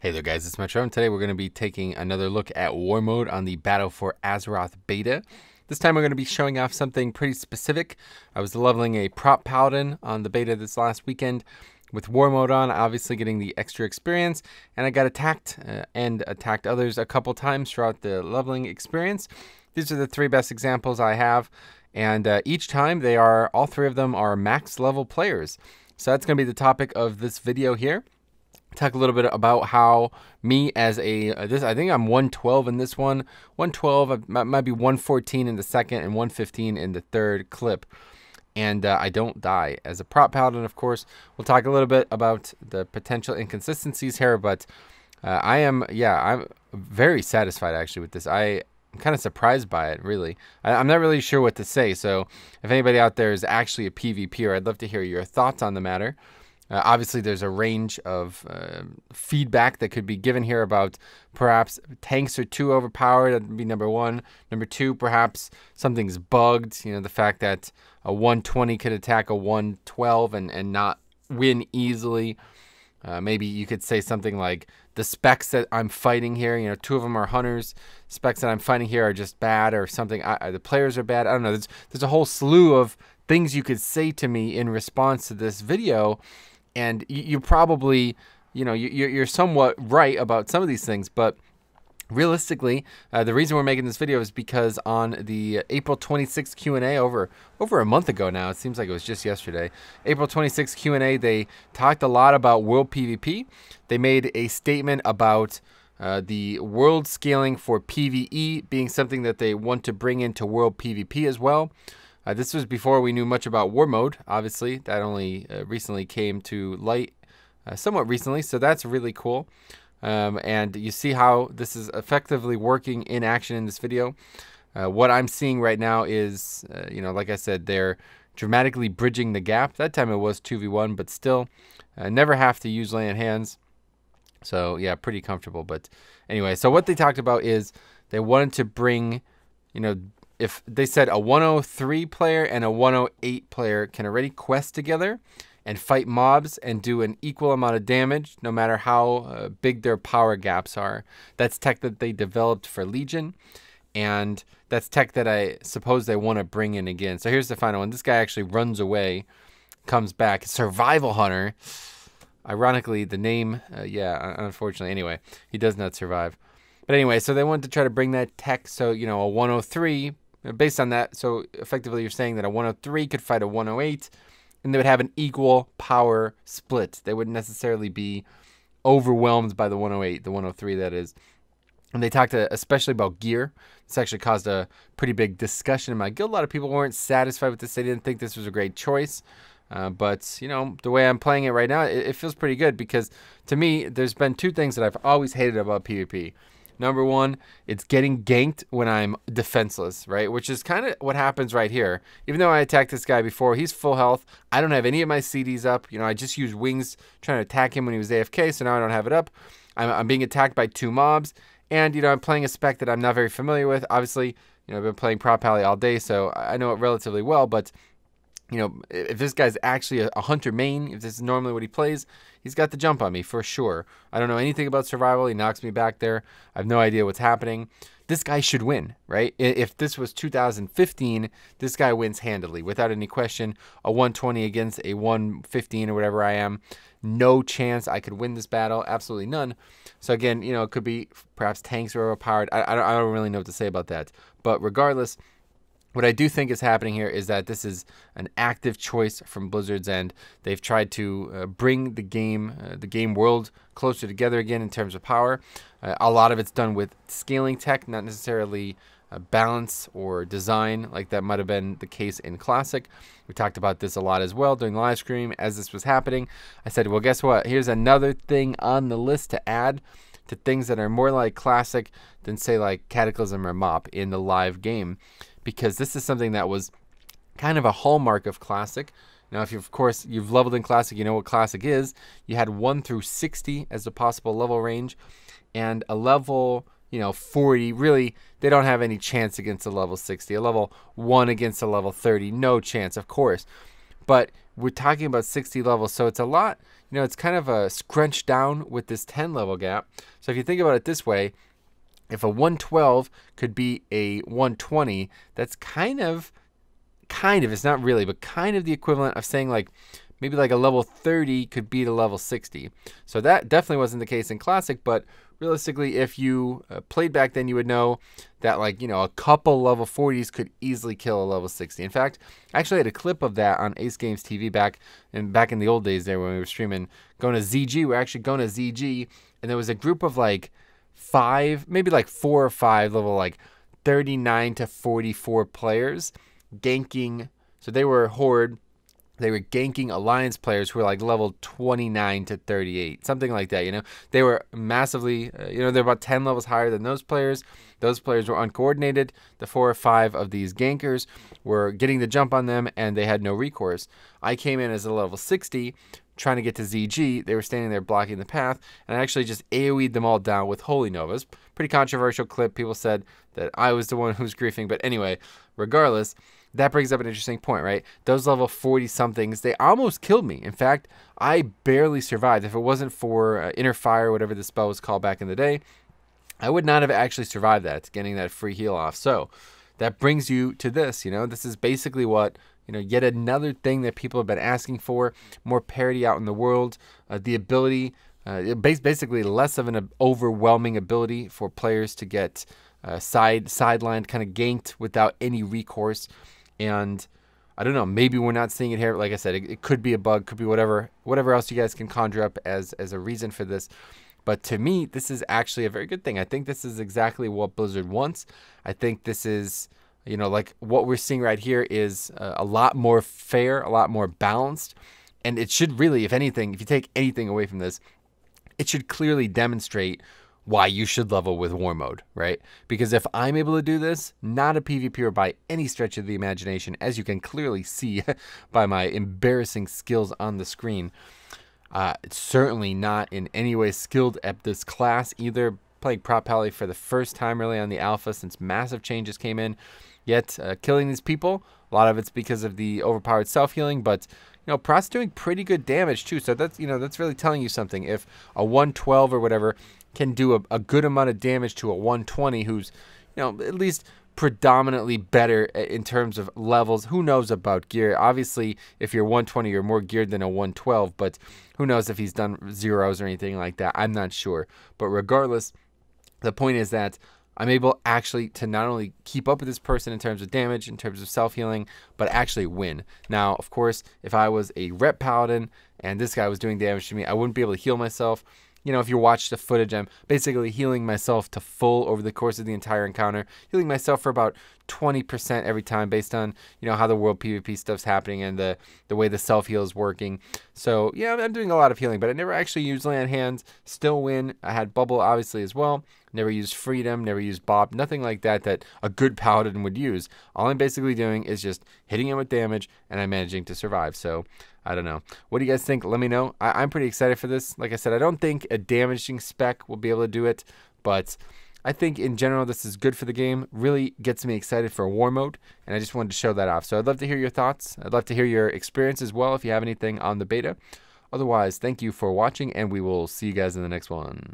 Hey there guys, it's Metro, and today we're going to be taking another look at Warmode on the Battle for Azeroth beta. This time we're going to be showing off something pretty specific. I was leveling a Prot Paladin on the beta this last weekend with Warmode on, obviously getting the extra experience, and I got attacked and attacked others a couple times throughout the leveling experience. These are the three best examples I have, and each time all three of them are max level players. So that's going to be the topic of this video here. Talk a little bit about how me as I think I'm 112 in this one, 112, might be 114 in the second and 115 in the third clip, and I don't die as a Prot Paladin. Of course, we'll talk a little bit about the potential inconsistencies here, but I'm very satisfied actually with this. I'm kind of surprised by it, really. I'm not really sure what to say, so if anybody out there is actually a PvPer, I'd love to hear your thoughts on the matter. Obviously, there's a range of feedback that could be given here about perhaps tanks are too overpowered. That would be number one. Number two, perhaps something's bugged. You know, the fact that a 120 could attack a 112 and not win easily. Maybe you could say something like the specs that I'm fighting here, you know, two of them are hunters. Specs that I'm fighting here are just bad, or something. The players are bad. I don't know. There's a whole slew of things you could say to me in response to this video. And you probably, you know, you're somewhat right about some of these things, but realistically, the reason we're making this video is because on the April 26th Q&A over a month ago now, it seems like it was just yesterday, April 26th Q&A, they talked a lot about world PvP. They made a statement about the world scaling for PvE being something that they want to bring into world PvP as well. This was before we knew much about Warmode. Obviously, that only recently came to light, somewhat recently, so that's really cool. And you see how this is effectively working in action in this video. What I'm seeing right now is, you know, like I said, they're dramatically bridging the gap. That time it was 2v1, but still, never have to use land hands. So yeah, pretty comfortable. But anyway, so what they talked about is they wanted to bring, you know, if they said a 103 player and a 108 player can already quest together and fight mobs and do an equal amount of damage, no matter how big their power gaps are. That's tech that they developed for Legion, and that's tech that I suppose they want to bring in again. So here's the final one. This guy actually runs away, comes back. Survival Hunter. Ironically, the name, yeah, unfortunately. Anyway, he does not survive. But anyway, so they wanted to try to bring that tech. So, you know, a 103, based on that, so effectively you're saying that a 103 could fight a 108, and they would have an equal power split. They wouldn't necessarily be overwhelmed by the 108, the 103 that is. And they talked especially about gear. This actually caused a pretty big discussion in my guild. A lot of people weren't satisfied with this. They didn't think this was a great choice. But, you know, the way I'm playing it right now, it feels pretty good, because to me, there's been two things that I've always hated about PvP. Number one, it's getting ganked when I'm defenseless, right? Which is kind of what happens right here. Even though I attacked this guy before, he's full health. I don't have any of my CDs up. You know, I just used wings trying to attack him when he was AFK, so now I don't have it up. I'm being attacked by two mobs, and, you know, I'm playing a spec that I'm not very familiar with. Obviously, you know, I've been playing Prot Paladin all day, so I know it relatively well, but you know, if this guy's actually a hunter main, if this is normally what he plays, he's got the jump on me for sure. I don't know anything about survival. He knocks me back there. I have no idea what's happening. This guy should win, right? If this was 2015, this guy wins handily, without any question. A 120 against a 115 or whatever I am, no chance I could win this battle. Absolutely none. So again, you know, it could be perhaps tanks are overpowered. I don't really know what to say about that. But regardless, what I do think is happening here is that this is an active choice from Blizzard's end. They've tried to bring the game world closer together again in terms of power. A lot of it's done with scaling tech, not necessarily balance or design like that might have been the case in Classic. We talked about this a lot as well during the live stream as this was happening. I said, well, guess what? Here's another thing on the list to add to things that are more like Classic than, say, like Cataclysm or MOP in the live game. Because this is something that was kind of a hallmark of Classic. Now, if of course you've leveled in Classic, you know what Classic is. You had 1 through 60 as a possible level range, and a level, you know, 40, really, they don't have any chance against a level 60. A level 1 against a level 30, no chance, of course. But we're talking about 60 levels, so it's a lot, you you know, it's kind of scrunched down with this 10 level gap. So if you think about it this way, if a 112 could be a 120, that's kind of, it's not really, but kind of the equivalent of saying like, maybe like a level 30 could beat a level 60. So that definitely wasn't the case in Classic, but realistically, if you played back then, you would know that, like, you know, a couple level 40s could easily kill a level 60. In fact, I actually had a clip of that on Ace Games TV back in the old days there when we were streaming, going to ZG. We're actually going to ZG, and there was a group of like 5, maybe like 4 or 5 level like 39 to 44 players ganking. So they were Horde. They were ganking Alliance players who were like level 29 to 38, something like that, you know. They were massively, you know, they're about 10 levels higher than those players. Those players were uncoordinated. The 4 or 5 of these gankers were getting the jump on them, and they had no recourse. I came in as a level 60, trying to get to ZG. They were standing there blocking the path, and I actually just AoE'd them all down with Holy Novas. Pretty controversial clip. People said that I was the one who was griefing, but anyway, regardless, that brings up an interesting point, right? Those level 40-somethings, they almost killed me. In fact, I barely survived. If it wasn't for Inner Fire, whatever the spell was called back in the day, I would not have actually survived that, getting that free heal off. So that brings you to this, you know, this is basically what, you know, yet another thing that people have been asking for, more parity out in the world, the ability, basically less of an overwhelming ability for players to get sidelined, kind of ganked without any recourse. And I don't know, maybe we're not seeing it here. Like I said, it could be a bug, could be whatever else you guys can conjure up as a reason for this. But to me, this is actually a very good thing. I think this is exactly what Blizzard wants. I think this is, you know, like what we're seeing right here is a lot more fair, a lot more balanced. And it should really, if anything, if you take anything away from this, it should clearly demonstrate why you should level with War Mode, right? Because if I'm able to do this, not a PvPer by any stretch of the imagination, as you can clearly see by my embarrassing skills on the screen, it's certainly not in any way skilled at this class either. Playing Prot Paladin for the first time really on the alpha since massive changes came in. Yet killing these people, a lot of it's because of the overpowered self-healing, but you know, Prot's doing pretty good damage too. So that's, you know, that's really telling you something. If a 112 or whatever can do a good amount of damage to a 120 who's, you know, at least predominantly better in terms of levels. Who knows about gear? Obviously, if you're 120, you're more geared than a 112, but who knows if he's done zeros or anything like that? I'm not sure. But regardless, the point is that I'm able actually to not only keep up with this person in terms of damage, in terms of self-healing, but actually win. Now, of course, if I was a rep paladin and this guy was doing damage to me, I wouldn't be able to heal myself. You know, if you watch the footage, I'm basically healing myself to full over the course of the entire encounter, healing myself for about 20% every time based on, you know, how the world PvP stuff's happening and the way the self-heal is working. So, yeah, I'm doing a lot of healing, but I never actually used land hands, still win. I had bubble, obviously, as well. Never used freedom, never used bob, nothing like that that a good paladin would use. All I'm basically doing is just hitting him with damage, and I'm managing to survive. So, I don't know. What do you guys think? Let me know. I'm pretty excited for this. Like I said, I don't think a damaging spec will be able to do it, but I think in general this is good for the game. Really gets me excited for War Mode, and I just wanted to show that off. So I'd love to hear your thoughts. I'd love to hear your experience as well if you have anything on the beta. Otherwise, thank you for watching, and we will see you guys in the next one.